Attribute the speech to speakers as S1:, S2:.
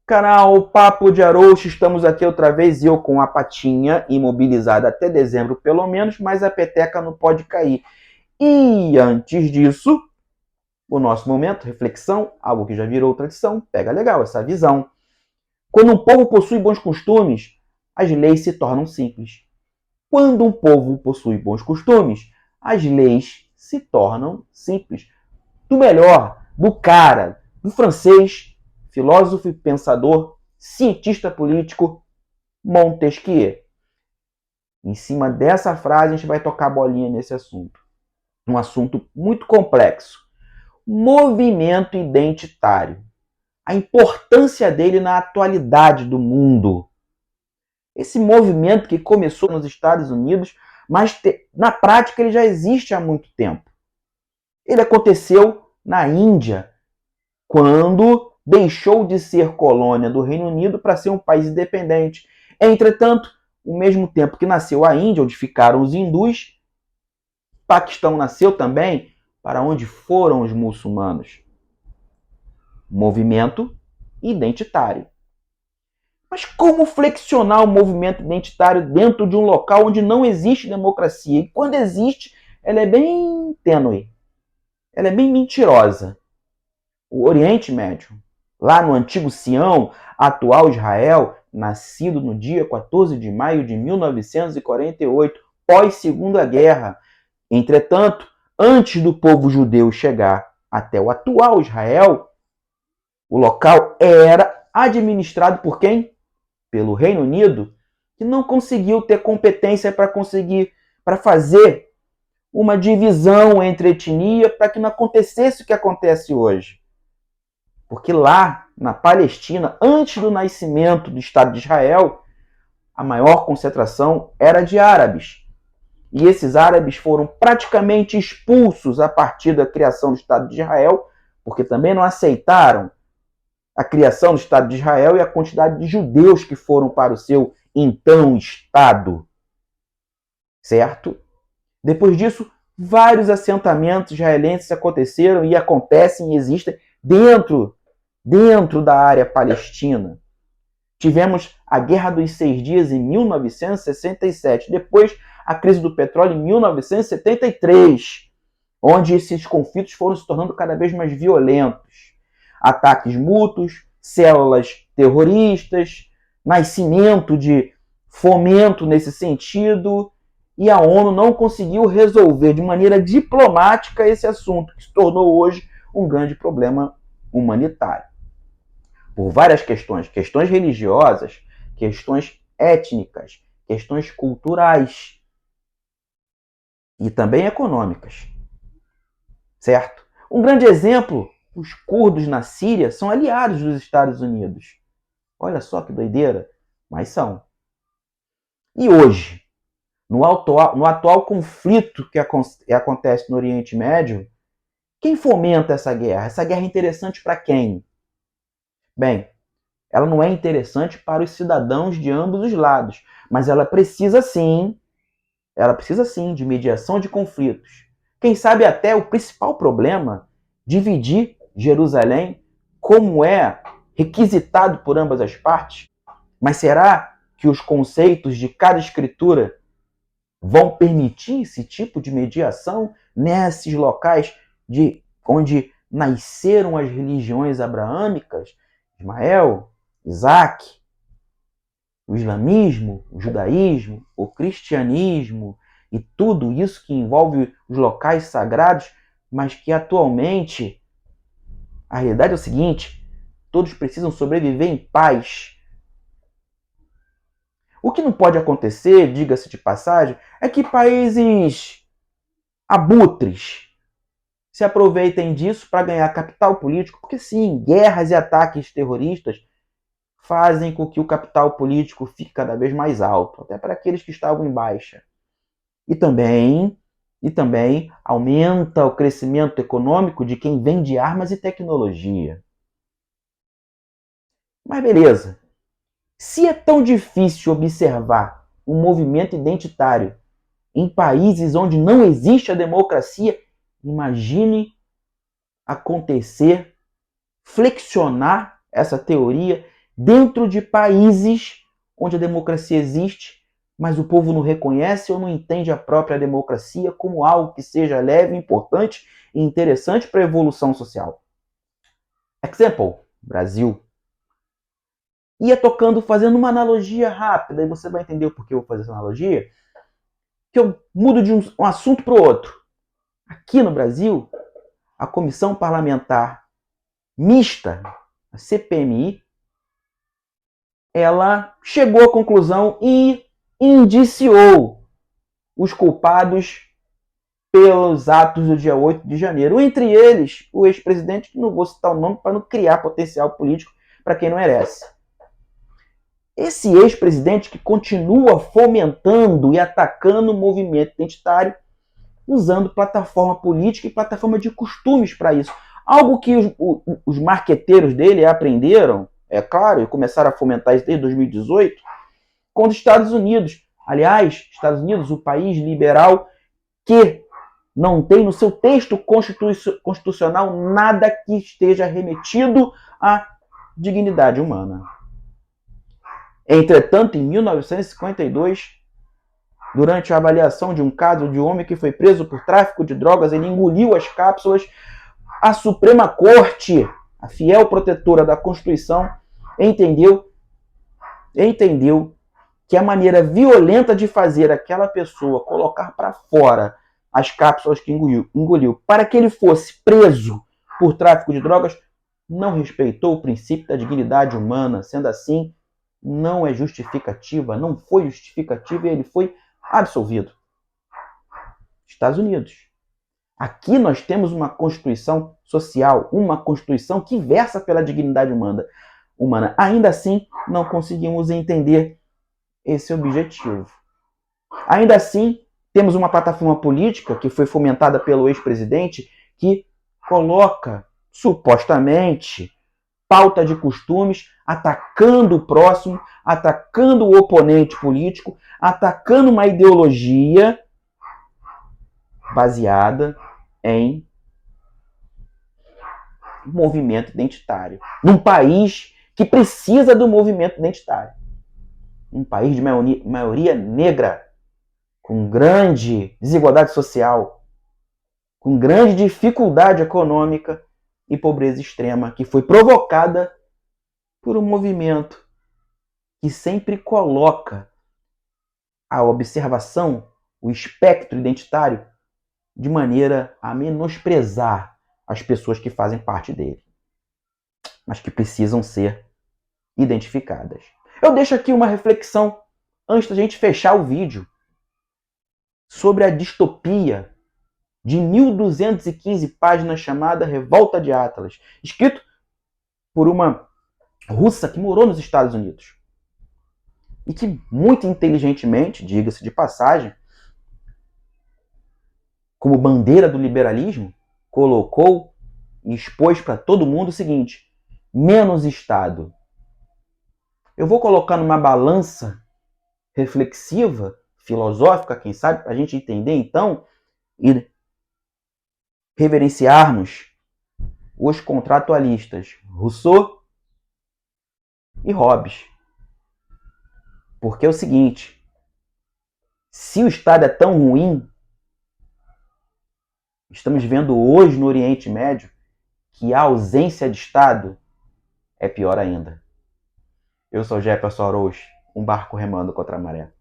S1: Canal Papo de Arouche, estamos aqui outra vez, eu com a patinha imobilizada até dezembro pelo menos, mas a peteca não pode cair. E antes disso, o nosso momento, reflexão, algo que já virou tradição, pega legal essa visão. Quando um povo possui bons costumes, as leis se tornam simples. Quando um povo possui bons costumes, as leis se tornam simples. Do melhor, do cara, do francês, filósofo e pensador, cientista político, Montesquieu. Em cima dessa frase, a gente vai tocar a bolinha nesse assunto. Um assunto muito complexo. Movimento identitário. A importância dele na atualidade do mundo. Esse movimento que começou nos Estados Unidos, mas na prática ele já existe há muito tempo. Ele aconteceu na Índia, quando deixou de ser colônia do Reino Unido para ser um país independente. Entretanto, ao mesmo tempo que nasceu a Índia, onde ficaram os hindus, Paquistão nasceu também, para onde foram os muçulmanos. Movimento identitário. Mas como flexionar o movimento identitário dentro de um local onde não existe democracia? E quando existe, ela é bem tênue. Ela é bem mentirosa. O Oriente Médio, lá no antigo Sião, atual Israel, nascido no dia 14 de maio de 1948, pós-Segunda Guerra. Entretanto, antes do povo judeu chegar até o atual Israel, o local era administrado por quem? Pelo Reino Unido, que não conseguiu ter competência para fazer uma divisão entre etnia para que não acontecesse o que acontece hoje. Porque lá, na Palestina, antes do nascimento do Estado de Israel, a maior concentração era de árabes. E esses árabes foram praticamente expulsos a partir da criação do Estado de Israel, porque também não aceitaram a criação do Estado de Israel e a quantidade de judeus que foram para o seu então Estado. Certo? Depois disso, vários assentamentos israelenses aconteceram e acontecem e existem dentro da área palestina. Tivemos a Guerra dos 6 Dias em 1967, depois a crise do petróleo em 1973, onde esses conflitos foram se tornando cada vez mais violentos. Ataques mútuos, células terroristas, nascimento de fomento nesse sentido, e a ONU não conseguiu resolver de maneira diplomática esse assunto, que se tornou hoje um grande problema humanitário. Por várias questões, questões religiosas, questões étnicas, questões culturais e também econômicas. Certo? Um grande exemplo, os curdos na Síria são aliados dos Estados Unidos. Olha só que doideira, mas são. E hoje, no atual conflito que acontece no Oriente Médio, quem fomenta essa guerra? Essa guerra é interessante para quem? Bem, ela não é interessante para os cidadãos de ambos os lados, mas ela precisa sim de mediação de conflitos. Quem sabe até o principal problema, dividir Jerusalém, como é requisitado por ambas as partes. Mas será que os conceitos de cada escritura vão permitir esse tipo de mediação nesses locais onde nasceram as religiões abraâmicas? Ismael, Isaac, o islamismo, o judaísmo, o cristianismo e tudo isso que envolve os locais sagrados, mas que atualmente a realidade é o seguinte: todos precisam sobreviver em paz. O que não pode acontecer, diga-se de passagem, é que países abutres se aproveitem disso para ganhar capital político, porque sim, guerras e ataques terroristas fazem com que o capital político fique cada vez mais alto, até para aqueles que estavam em baixa. E também aumenta o crescimento econômico de quem vende armas e tecnologia. Mas beleza. Se é tão difícil observar um movimento identitário em países onde não existe a democracia, imagine acontecer, flexionar essa teoria dentro de países onde a democracia existe, mas o povo não reconhece ou não entende a própria democracia como algo que seja leve, importante e interessante para a evolução social. Example, Brasil. Ia tocando, fazendo uma analogia rápida, e você vai entender o porquê eu vou fazer essa analogia, que eu mudo de um assunto para o outro. Aqui no Brasil, a Comissão Parlamentar Mista, a CPMI, ela chegou à conclusão e indiciou os culpados pelos atos do dia 8 de janeiro. Entre eles, o ex-presidente, que não vou citar o nome para não criar potencial político para quem não merece. Esse ex-presidente que continua fomentando e atacando o movimento identitário, usando plataforma política e plataforma de costumes para isso. Algo que os marqueteiros dele aprenderam, é claro, e começaram a fomentar isso desde 2018, com os Estados Unidos. Aliás, Estados Unidos, o país liberal que não tem no seu texto constitucional nada que esteja remetido à dignidade humana. Entretanto, em 1952, durante a avaliação de um caso de um homem que foi preso por tráfico de drogas, ele engoliu as cápsulas. A Suprema Corte, a fiel protetora da Constituição, entendeu que a maneira violenta de fazer aquela pessoa colocar para fora as cápsulas que engoliu para que ele fosse preso por tráfico de drogas não respeitou o princípio da dignidade humana. Sendo assim, não é justificativa, não foi justificativa e ele foi absolvido. Estados Unidos. Aqui nós temos uma Constituição social, uma Constituição que versa pela dignidade humana. Ainda assim, não conseguimos entender esse objetivo. Ainda assim, temos uma plataforma política que foi fomentada pelo ex-presidente que coloca, supostamente, pauta de costumes, atacando o próximo, atacando o oponente político, atacando uma ideologia baseada em movimento identitário. Num país que precisa do movimento identitário. Um país de maioria negra, com grande desigualdade social, com grande dificuldade econômica e pobreza extrema, que foi provocada por um movimento que sempre coloca a observação, o espectro identitário, de maneira a menosprezar as pessoas que fazem parte dele, mas que precisam ser identificadas. Eu deixo aqui uma reflexão, antes da gente fechar o vídeo, sobre a distopia de 1215 páginas chamada Revolta de Atlas, escrito por uma russa que morou nos Estados Unidos e que muito inteligentemente, diga-se de passagem, como bandeira do liberalismo, colocou e expôs para todo mundo o seguinte: menos Estado. Eu vou colocar numa balança reflexiva, filosófica, quem sabe, para a gente entender então e reverenciarmos os contratualistas Rousseau e Hobbes. Porque é o seguinte: se o Estado é tão ruim, estamos vendo hoje no Oriente Médio que a ausência de Estado é pior ainda. Eu sou Jefferson Araújo, um barco remando contra a maré.